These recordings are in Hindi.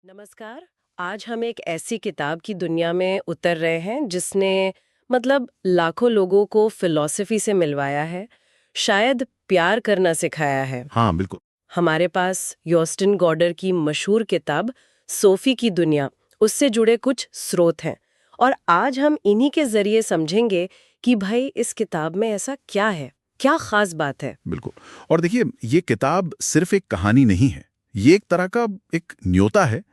नमस्कार। आज हम एक ऐसी किताब की दुनिया में उतर रहे हैं जिसने मतलब लाखों लोगों को फिलॉसफी से मिलवाया है, शायद प्यार करना सिखाया है। हाँ, बिल्कुल। हमारे पास यॉस्टिन गॉर्डर की मशहूर किताब सोफी की दुनिया, उससे जुड़े कुछ स्रोत हैं और आज हम इन्हीं के जरिए समझेंगे कि भाई इस किताब में ऐसा क्या है, क्या खास बात है। बिल्कुल। और देखिए, ये किताब सिर्फ एक कहानी नहीं है। ये एक तरह का एक न्योता है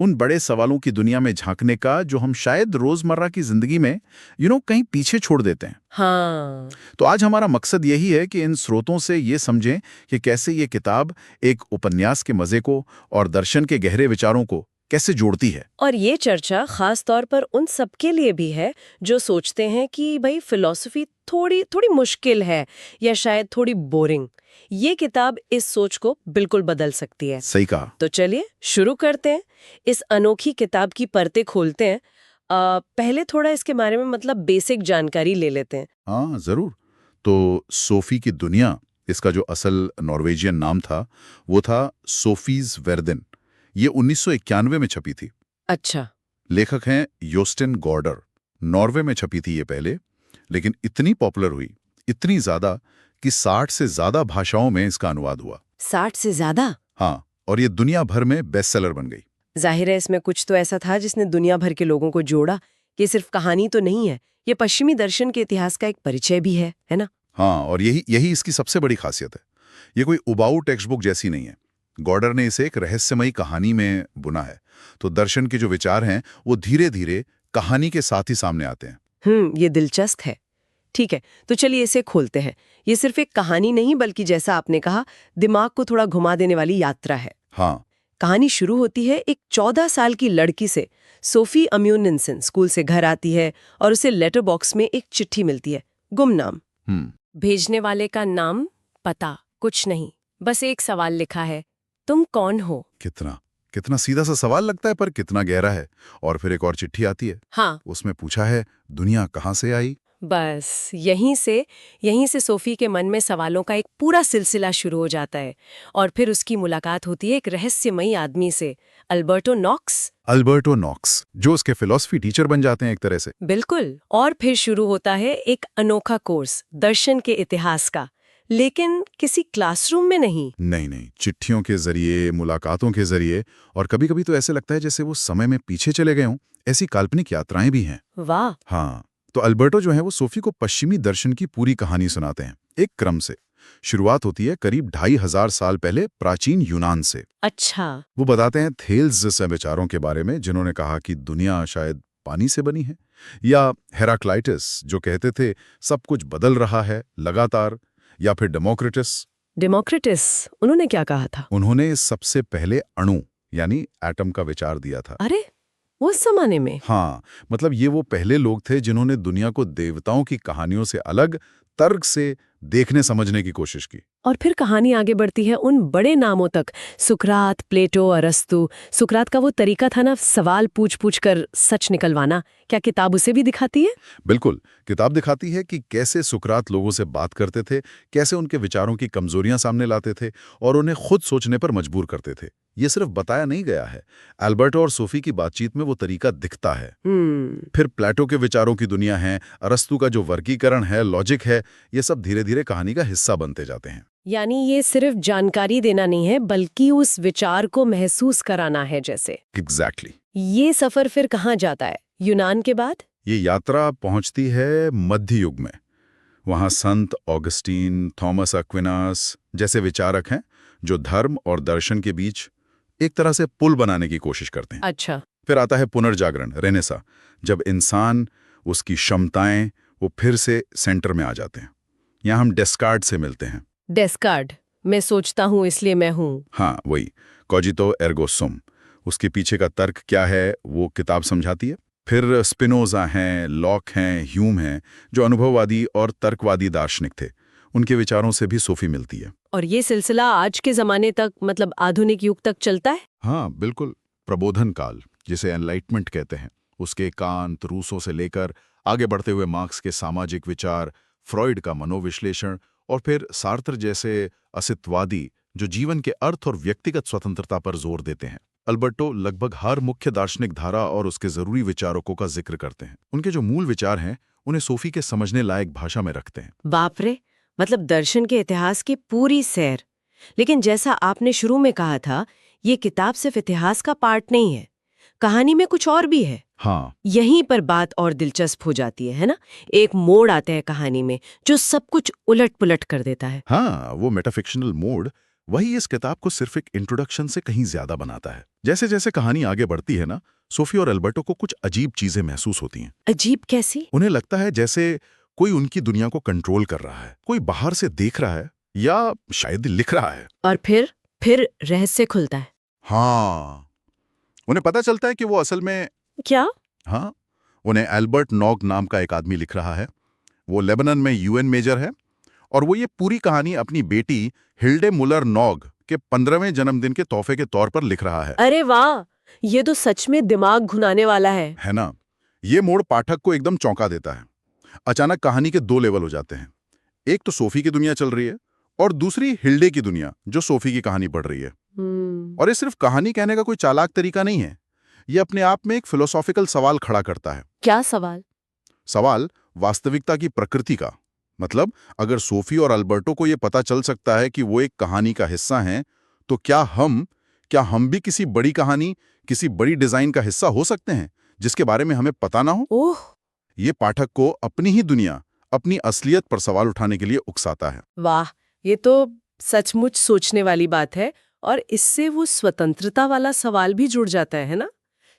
उन बड़े सवालों की दुनिया में झांकने का जो हम शायद रोजमर्रा की जिंदगी में कहीं पीछे छोड़ देते हैं। हाँ। तो आज हमारा मकसद यही है कि इन स्रोतों से ये समझें कि कैसे ये किताब एक उपन्यास के मजे को और दर्शन के गहरे विचारों को कैसे जोड़ती है। और ये चर्चा खास तौर पर उन सबके लिए भी है जो सोचते हैं कि भाई फिलॉसफी थोड़ी थोड़ी मुश्किल है या शायद थोड़ी बोरिंग। ये किताब इस सोच को बिल्कुल बदल सकती है। सही कहा। तो चलिए शुरू करते हैं। इस अनोखी किताब की परतें खोलते हैं। पहले थोड़ा इसके बारे में मतलब बेसिक जानकारी ले लेते हैं। हाँ, जरूर। तो सोफी की दुनिया, इसका जो असल नॉर्वेजियन नाम था, वो था सोफीज वेर्देन। ये 1991 में छपी थी। अच्छा। लेखक हैं योस्टिन गॉर्डर। नॉर्वे में छपी थी ये पहले, लेकिन इतनी पॉपुलर हुई, इतनी ज्यादा, कि 60 से ज्यादा भाषाओं में इसका अनुवाद हुआ। 60 से ज्यादा? हाँ, और ये दुनिया भर में बेस्ट सेलर बन गई। जाहिर है इसमें कुछ तो ऐसा था जिसने दुनिया भर के लोगों को जोड़ा। ये सिर्फ कहानी तो नहीं है, ये पश्चिमी दर्शन के इतिहास का एक परिचय भी है ना? हाँ, और यही यही इसकी सबसे बड़ी खासियत है। ये कोई उबाऊ टेक्स्ट बुक जैसी नहीं है। गॉर्डर ने इसे एक रहस्यमयी कहानी में बुना है। तो दर्शन के जो विचार हैं वो धीरे धीरे कहानी के साथ ही सामने आते हैं। ये दिलचस्प है। ठीक है, तो चलिए इसे खोलते हैं। ये सिर्फ एक कहानी नहीं बल्कि जैसा आपने कहा, दिमाग को थोड़ा घुमा देने वाली यात्रा है। हाँ। कहानी शुरू होती है एक 14 साल की लड़की से। सोफी अम्यूनिसन स्कूल से घर आती है और उसे लेटर बॉक्स में एक चिट्ठी मिलती है, गुमनाम। हम्म। भेजने वाले का नाम, पता कुछ नहीं, बस एक सवाल लिखा है, तुम कौन हो? कितना कितना सीधा सा सवाल लगता है, पर कितना गहरा है। और फिर एक और चिट्ठी आती है। हाँ, उसमें पूछा है, दुनिया कहाँ से आई। बस यहीं से सोफी के मन में सवालों का एक पूरा सिलसिला शुरू हो जाता है। और फिर उसकी मुलाकात होती है एक रहस्यमयी आदमी से, अल्बर्टो नॉक्स। अल्बर्टो नॉक्स, जो उसके फिलॉसफी टीचर बन जाते हैं एक तरह से। बिल्कुल। और फिर शुरू होता है एक अनोखा कोर्स दर्शन के इतिहास का, लेकिन किसी क्लासरूम में नहीं। नहीं नहीं, चिट्ठियों के जरिए, मुलाकातों के जरिए, और कभी कभी तो ऐसे लगता है जैसे वो समय में पीछे चले गए हों। ऐसी काल्पनिक यात्राएं भी हैं। वाह। हाँ। तो अल्बर्टो जो है वो सोफी को पश्चिमी दर्शन की पूरी कहानी सुनाते हैं, एक क्रम से। शुरुआत होती है करीब 2500 साल पहले प्राचीन यूनान से। अच्छा। वो बताते हैं थेल्स जैसे विचारों के बारे में जिन्होंने कहा कि दुनिया शायद पानी से बनी है, या हेराक्लाइटस जो कहते थे सब कुछ बदल रहा है लगातार, या फिर डेमोक्रिटस। डेमोक्रिटस, उन्होंने क्या कहा था? उन्होंने सबसे पहले अणु यानी एटम का विचार दिया था। अरे, उस जमाने में? हाँ, मतलब ये वो पहले लोग थे जिन्होंने दुनिया को देवताओं की कहानियों से अलग, तर्क से देखने समझने की कोशिश की। और फिर कहानी आगे बढ़ती है उन बड़े नामों तक, सुकरात, प्लेटो, अरस्तु। सुकरात का वो तरीका था ना, सवाल पूछ पूछ कर सच निकलवाना, क्या किताब उसे भी दिखाती है? बिल्कुल। किताब दिखाती है कि कैसे सुकरात लोगों से बात करते थे, कैसे उनके विचारों की कमजोरियां सामने लाते थे और उन्हें खुद सोचने पर मजबूर करते थे। ये सिर्फ बताया नहीं गया है, अल्बर्टो और सोफी की बातचीत में वो तरीका दिखता है। फिर प्लेटो के विचारों की दुनिया है, अरस्तु का जो वर्गीकरण है, लॉजिक है, ये सब धीरे धीरे कहानी का हिस्सा बनते जाते हैं। यानी ये सिर्फ जानकारी देना नहीं है बल्कि उस विचार को महसूस कराना है जैसे। एग्जैक्टली। ये सफर फिर कहाँ जाता है, यूनान के बाद? ये यात्रा पहुंचती है मध्य युग में। वहां संत ऑगस्टीन, थॉमस एक्विनास जैसे विचारक हैं जो धर्म और दर्शन के बीच एक तरह से पुल बनाने की कोशिश करते हैं। अच्छा। फिर आता है पुनर्जागरण, रेनेसा, जब इंसान, उसकी क्षमताएं, वो फिर से सेंटर में आ जाते हैं। यहाँ हम डेस्कार्ट से मिलते हैं। डेस्कार्ड, मैं सोचता हूँ इसलिए मैं हूँ। हाँ, वही, कॉजितो एर्गो सुम। उसके पीछे का तर्क क्या है वो किताब समझाती है। फिर स्पिनोजा हैं, लॉक हैं, ह्यूम हैं, जो अनुभववादी और तर्कवादी दार्शनिक थे। उनके विचारों से भी सोफी मिलती है। और ये सिलसिला आज के जमाने तक, मतलब आधुनिक युग तक चलता है? हाँ, बिल्कुल। प्रबोधन काल, जिसे एनलाइटमेंट कहते हैं, उसके कांत, रूसों से लेकर आगे बढ़ते हुए मार्क्स के सामाजिक विचार, फ्रॉइड का मनोविश्लेषण, और फिर सार्त्र जैसे अस्तित्ववादी जो जीवन के अर्थ और व्यक्तिगत स्वतंत्रता पर जोर देते हैं। अल्बर्टो लगभग हर मुख्य दार्शनिक धारा और उसके जरूरी विचारकों का जिक्र करते हैं। उनके जो मूल विचार हैं उन्हें सोफी के समझने लायक भाषा में रखते हैं। बाप रे, मतलब दर्शन के इतिहास की पूरी सैर। लेकिन जैसा आपने शुरू में कहा था, ये किताब सिर्फ इतिहास का पार्ट नहीं है, कहानी में कुछ और भी है। हाँ, यहीं पर बात और दिलचस्प हो जाती है ना? एक मोड़ आता है कहानी में जो सब कुछ उलट पुलट कर देता है। हाँ, वो मेटाफिक्शनल मोड वही इस किताब को सिर्फ एक इंट्रोडक्शन से कहीं ज्यादा बनाता है। जैसे जैसे कहानी आगे बढ़ती है ना, सोफी और अल्बर्टो को कुछ अजीब चीजें महसूस होती हैं। अजीब कैसी? उन्हें लगता है जैसे कोई उनकी दुनिया को कंट्रोल कर रहा है, कोई बाहर से देख रहा है या शायद लिख रहा है। और फिर रहस्य खुलता है। हाँ, उन्हें पता चलता है कि वो असल में क्या? हाँ, उन्हें एल्बर्ट नॉग नाम का एक आदमी लिख रहा है। वो लेबनान में यूएन मेजर है और वो ये पूरी कहानी अपनी बेटी हिल्डे मुलर नॉग के 15वें जन्मदिन के तोहफे के तौर पर लिख रहा है। अरे वाह, ये तो सच में दिमाग घुनाने वाला है ना? ये मोड़ पाठक को एकदम चौंका देता है। अचानक कहानी के दो लेवल हो जाते हैं। एक तो सोफी की दुनिया चल रही है और दूसरी हिल्डे की दुनिया जो सोफी की कहानी पढ़ रही है। और ये सिर्फ कहानी कहने का कोई चालाक तरीका नहीं है, ये अपने आप में एक फिलोसॉफिकल सवाल खड़ा करता है। क्या सवाल? सवाल वास्तविकता की प्रकृति का। मतलब अगर सोफी और अल्बर्टो को यह पता चल सकता है कि वो एक कहानी का हिस्सा हैं, तो क्या हम भी किसी बड़ी कहानी, किसी बड़ी डिजाइन का हिस्सा हो सकते हैं जिसके बारे में हमें पता ना हो? ओह, ये पाठक को अपनी ही दुनिया, अपनी असलियत पर सवाल उठाने के लिए उकसाता है। वाह, ये तो सचमुच सोचने वाली बात है। और इससे वो स्वतंत्रता वाला सवाल भी जुड़ जाता है ना?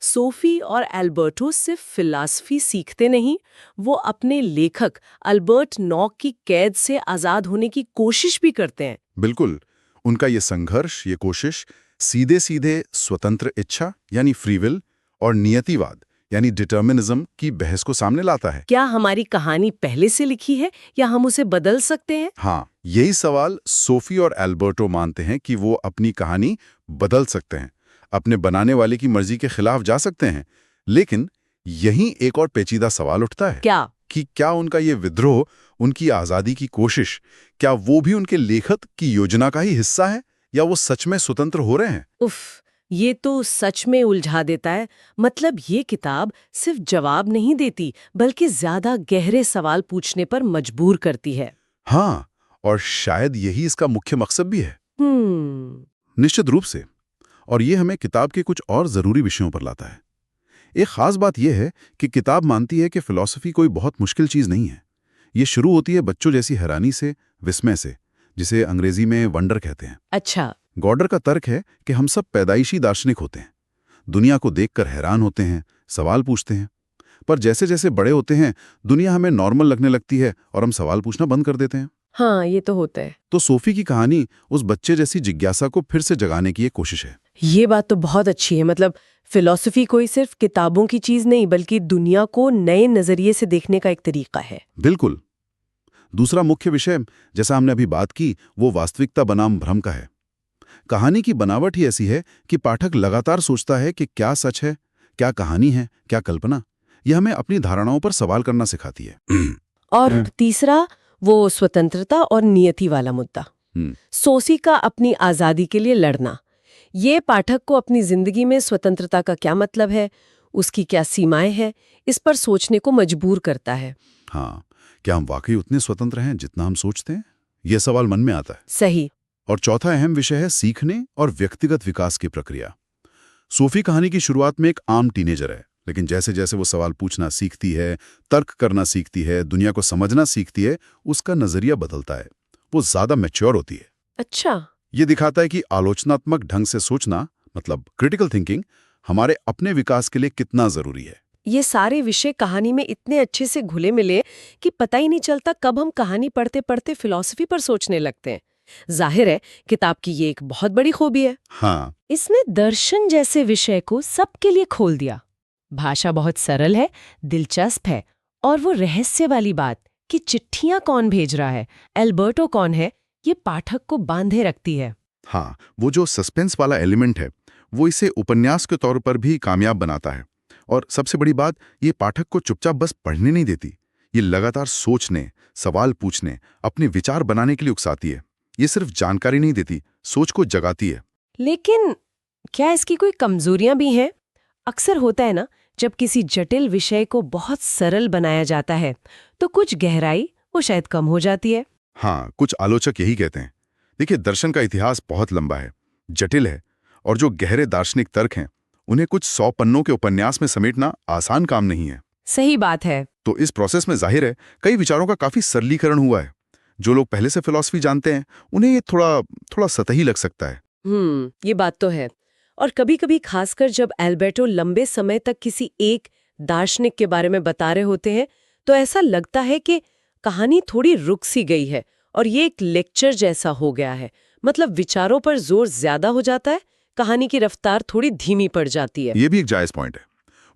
सोफी और एल्बर्टो सिर्फ फिलॉसफी सीखते नहीं, वो अपने लेखक अल्बर्ट नॉग की कैद से आजाद होने की कोशिश भी करते हैं। बिल्कुल, उनका ये संघर्ष, ये कोशिश सीधे सीधे स्वतंत्र इच्छा यानी फ्री विल और नियतिवाद यानी डिटर्मिनिज्म की बहस को सामने लाता है। क्या हमारी कहानी पहले से लिखी है या हम उसे बदल सकते हैं? हाँ, यही सवाल सोफी और एल्बर्टो मानते हैं कि वो अपनी कहानी बदल सकते हैं, अपने बनाने वाले की मर्जी के खिलाफ जा सकते हैं। लेकिन यहीं एक और पेचीदा सवाल उठता है। क्या? कि क्या उनका ये विद्रोह, उनकी आजादी की कोशिश, क्या वो भी उनके लेखक की योजना का ही हिस्सा है या वो सच में स्वतंत्र हो रहे हैं? उफ, ये तो सच में उलझा देता है। मतलब ये किताब सिर्फ जवाब नहीं देती, बल्कि ज्यादा गहरे सवाल पूछने पर मजबूर करती है। हाँ, और शायद यही इसका मुख्य मकसद भी है। निश्चित रूप से। और ये हमें किताब के कुछ और जरूरी विषयों पर लाता है। एक खास बात यह है कि किताब मानती है कि फिलॉसफी कोई बहुत मुश्किल चीज नहीं है। ये शुरू होती है बच्चों जैसी हैरानी से, विस्मय से, जिसे अंग्रेजी में वंडर कहते हैं। अच्छा। गॉडर का तर्क है कि हम सब पैदाइशी दार्शनिक होते हैं, दुनिया को देखकर हैरान होते हैं, सवाल पूछते हैं। पर जैसे जैसे बड़े होते हैं, दुनिया हमें नॉर्मल लगने लगती है और हम सवाल पूछना बंद कर देते हैं। हाँ, ये तो होता है। तो सोफी की कहानी उस बच्चे जैसी जिज्ञासा को फिर से जगाने की एक कोशिश है। ये बात तो बहुत अच्छी है। मतलब फिलॉसफी कोई सिर्फ किताबों की चीज नहीं, बल्कि दुनिया को नए नजरिए से देखने का एक तरीका है। बिल्कुल। दूसरा मुख्य विषय, जैसा हमने अभी बात की, वो वास्तविकता बनाम भ्रम का है। कहानी की बनावट ही ऐसी है कि पाठक लगातार सोचता है कि क्या सच है, क्या कहानी है, क्या कल्पना। यह हमें अपनी धारणाओं पर सवाल करना सिखाती है। और तीसरा, वो स्वतंत्रता और नियति वाला मुद्दा। सोफी का अपनी आजादी के लिए लड़ना। ये पाठक को अपनी जिंदगी में स्वतंत्रता का क्या मतलब है, उसकी क्या सीमाएं हैं, इस पर सोचने को मजबूर करता है। हाँ, क्या हम वाकई उतने स्वतंत्र हैं जितना हम सोचते हैं? यह सवाल मन में आता है। सही। और चौथा अहम विषय है सीखने और व्यक्तिगत विकास की प्रक्रिया। सोफी कहानी की शुरुआत में एक आम टीनेजर है, लेकिन जैसे जैसे वो सवाल पूछना सीखती है, तर्क करना सीखती है, दुनिया को समझना सीखती है, उसका नजरिया बदलता है। वो ज्यादा मैच्योर होती है। अच्छा। ये दिखाता है कि आलोचनात्मक ढंग से सोचना, मतलब क्रिटिकल थिंकिंग, हमारे अपने विकास के लिए कितना जरूरी है। ये सारे विषय कहानी में इतने अच्छे से घुले मिले कि पता ही नहीं चलता कब हम कहानी पढ़ते पढ़ते फिलॉसफी पर सोचने लगते हैं। जाहिर है, किताब की ये एक बहुत बड़ी खूबी है। हाँ, इसने दर्शन जैसे विषय को सबके लिए खोल दिया। भाषा बहुत सरल है, दिलचस्प है, और वो रहस्य वाली बात कि चिट्ठियां कौन भेज रहा है, एल्बर्टो कौन है, ये पाठक को बांधे रखती है। हाँ, वो जो सस्पेंस वाला एलिमेंट है, वो इसे उपन्यास के तौर पर भी कामयाब बनाता है। और सबसे बड़ी बात, ये पाठक को चुपचाप बस पढ़ने नहीं देती, ये लगातार सोचने, सवाल पूछने, अपने विचार बनाने के लिए उकसाती है। ये सिर्फ जानकारी नहीं देती, सोच को जगाती है। लेकिन क्या इसकी कोई कमजोरियां भी हैं? अक्सर होता है ना, जब किसी जटिल विषय को बहुत सरल बनाया जाता है तो कुछ गहराई वो शायद कम हो जाती है। हाँ, कुछ आलोचक यही कहते हैं। देखिए, दर्शन का इतिहास बहुत लंबा है, जटिल है, और जो गहरे दार्शनिक तर्क हैं उन्हें कुछ 100 पन्नों के उपन्यास में समेटना आसान काम नहीं है। सही बात है। तो इस प्रोसेस में जाहिर है कई विचारों का काफी सरलीकरण हुआ है। जो लोग पहले से फिलॉसफी जानते हैं उन्हें ये थोड़ा सतही लग सकता है। ये बात तो है। और कभी-कभी खासकर जब एल्बर्टो लंबे समय तक किसी एक दार्शनिक के बारे में बता रहे होते हैं तो ऐसा लगता है कि कहानी थोड़ी रुक सी गई है और ये एक लेक्चर जैसा हो गया है। मतलब विचारों पर जोर ज्यादा हो जाता है, कहानी की रफ्तार थोड़ी धीमी पड़ जाती है। ये भी एक जायज पॉइंट है।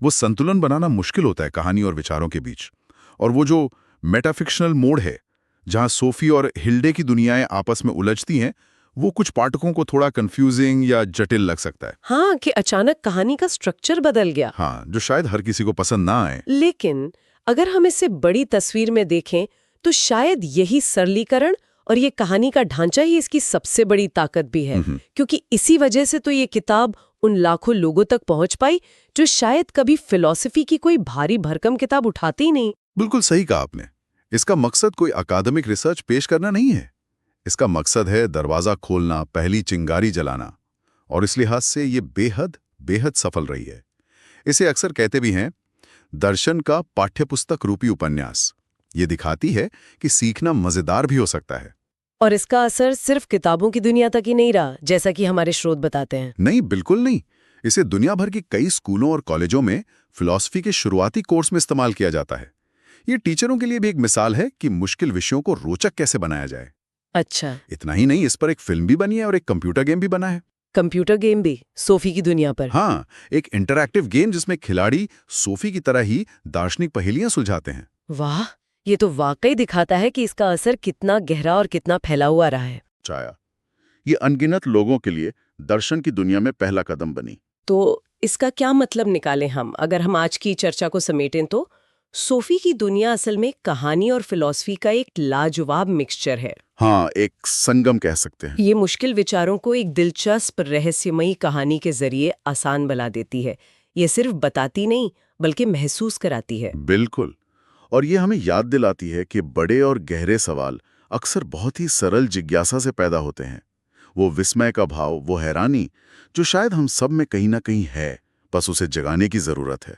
वो संतुलन बनाना मुश्किल होता है कहानी और विचारों के बीच। और वो जो मेटाफिक्शनल मोड है, जहां सोफी और हिल्डे की दुनियाएं आपस में उलझती हैं, वो कुछ पाठकों को थोड़ा कंफ्यूजिंग या जटिल लग सकता है। हाँ, कि अचानक कहानी का स्ट्रक्चर बदल गया। हाँ, जो शायद हर किसी को पसंद ना आए। लेकिन अगर हम इसे बड़ी तस्वीर में देखें तो शायद यही सरलीकरण और ये कहानी का ढांचा ही इसकी सबसे बड़ी ताकत भी है। क्योंकि इसी वजह से तो ये किताब उन लाखों लोगों तक पहुंच पाई जो शायद कभी फिलॉसफी की कोई भारी भरकम किताब उठाते ही नहीं। बिल्कुल सही कहा आपने। इसका मकसद कोई अकादमिक रिसर्च पेश करना नहीं है। इसका मकसद है दरवाजा खोलना, पहली चिंगारी जलाना। और इस लिहाज से ये बेहद सफल रही है। इसे अक्सर कहते भी हैं दर्शन का पाठ्यपुस्तक रूपी उपन्यास। ये दिखाती है कि सीखना मजेदार भी हो सकता है। और इसका असर सिर्फ किताबों की दुनिया तक ही नहीं रहा, जैसा कि हमारे स्रोत बताते हैं। नहीं, बिल्कुल नहीं। इसे दुनिया भर के कई स्कूलों और कॉलेजों में फिलॉसफी के शुरुआती कोर्स में इस्तेमाल किया जाता है। ये टीचरों के लिए भी एक मिसाल है कि मुश्किल विषयों को रोचक कैसे बनाया जाए। अच्छा, इतना ही नहीं, इस पर एक फिल्म भी बनी है और एक कंप्यूटर गेम भी बना है। कंप्यूटर गेम भी सोफी की दुनिया पर? हाँ, एक इंटरैक्टिव गेम जिसमें खिलाड़ी सोफी की तरह ही दार्शनिक पहेलियां सुलझाते हैं। वाह, ये तो वाकई दिखाता है कि इसका असर कितना गहरा और कितना फैला हुआ रहा है। चाया, ये अनगिनत लोगों के लिए दर्शन की दुनिया में पहला कदम बनी। तो इसका क्या मतलब निकालें हम, अगर हम आज की चर्चा को समेटें तो सोफी की दुनिया असल में कहानी और फिलॉसफी का एक लाजवाब मिक्सचर है। हाँ, एक संगम कह सकते हैं। ये मुश्किल विचारों को एक दिलचस्प रहस्यमयी कहानी के जरिए आसान बना देती है। ये सिर्फ बताती नहीं बल्कि महसूस कराती है। बिल्कुल। और ये हमें याद दिलाती है कि बड़े और गहरे सवाल अक्सर बहुत ही सरल जिज्ञासा से पैदा होते हैं। वो विस्मय का भाव, वो हैरानी जो शायद हम सब में कहीं ना कहीं है, बस उसे जगाने की जरूरत है।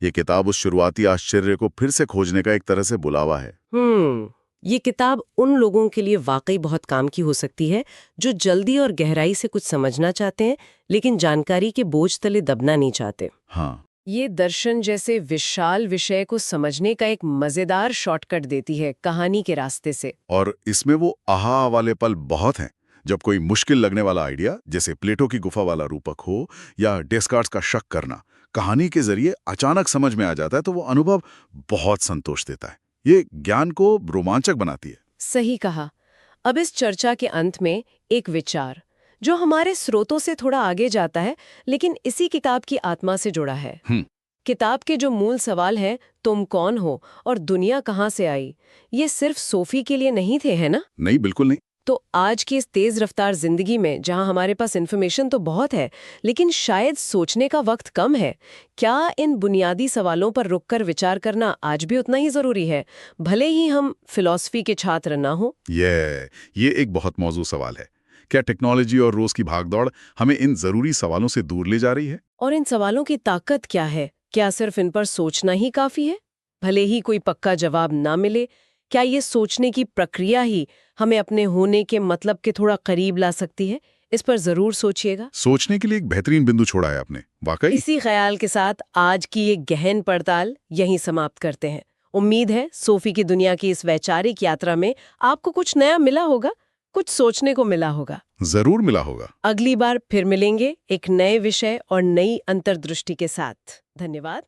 ये किताब उस शुरुआती आश्चर्य को फिर से खोजने का एक तरह से बुलावा है। ये किताब उन लोगों के लिए वाकई बहुत काम की हो सकती है जो जल्दी और गहराई से कुछ समझना चाहते हैं लेकिन जानकारी के बोझ तले दबना नहीं चाहते। हाँ, ये दर्शन जैसे विशाल विषय को समझने का एक मजेदार शॉर्टकट देती है कहानी के रास्ते से। और इसमें वो आहा वाले पल बहुत हैं। जब कोई मुश्किल लगने वाला आइडिया, जैसे प्लेटो की गुफा वाला रूपक हो या डेस्कार्ट्स का शक करना, कहानी के जरिए अचानक समझ में आ जाता है, तो वो अनुभव बहुत संतोष देता है। ये ज्ञान को रोमांचक बनाती है। सही कहा। अब इस चर्चा के अंत में एक विचार जो हमारे स्रोतों से थोड़ा आगे जाता है लेकिन इसी किताब की आत्मा से जुड़ा है। किताब के जो मूल सवाल हैं, तुम कौन हो और दुनिया कहाँ से आई, ये सिर्फ सोफी के लिए नहीं थे, है ना? नहीं, बिल्कुल नहीं। तो आज की इस तेज रफ्तार जिंदगी में जहां हमारे पास इन्फॉर्मेशन तो बहुत है लेकिन शायद सोचने का वक्त कम है, क्या इन बुनियादी सवालों पर रुककर विचार करना आज भी उतना ही जरूरी है, भले ही हम फिलॉसफी के छात्र ना हो? ये एक बहुत मौजूद सवाल है। क्या टेक्नोलॉजी और रोज की भागदौड़ हमें इन जरूरी सवालों से दूर ले जा रही है? और इन सवालों की ताकत क्या है? क्या सिर्फ इन पर सोचना ही काफी है, भले ही कोई पक्का जवाब ना मिले? क्या ये सोचने की प्रक्रिया ही हमें अपने होने के मतलब के थोड़ा करीब ला सकती है? इस पर जरूर सोचिएगा। सोचने के लिए एक बेहतरीन बिंदु छोड़ा है आपने, वाकई। इसी ख्याल के साथ आज की ये गहन पड़ताल यहीं समाप्त करते हैं। उम्मीद है सोफी की दुनिया की इस वैचारिक यात्रा में आपको कुछ नया मिला होगा, कुछ सोचने को मिला होगा। जरूर मिला होगा। अगली बार फिर मिलेंगे एक नए विषय और नई अंतर्दृष्टि के साथ। धन्यवाद।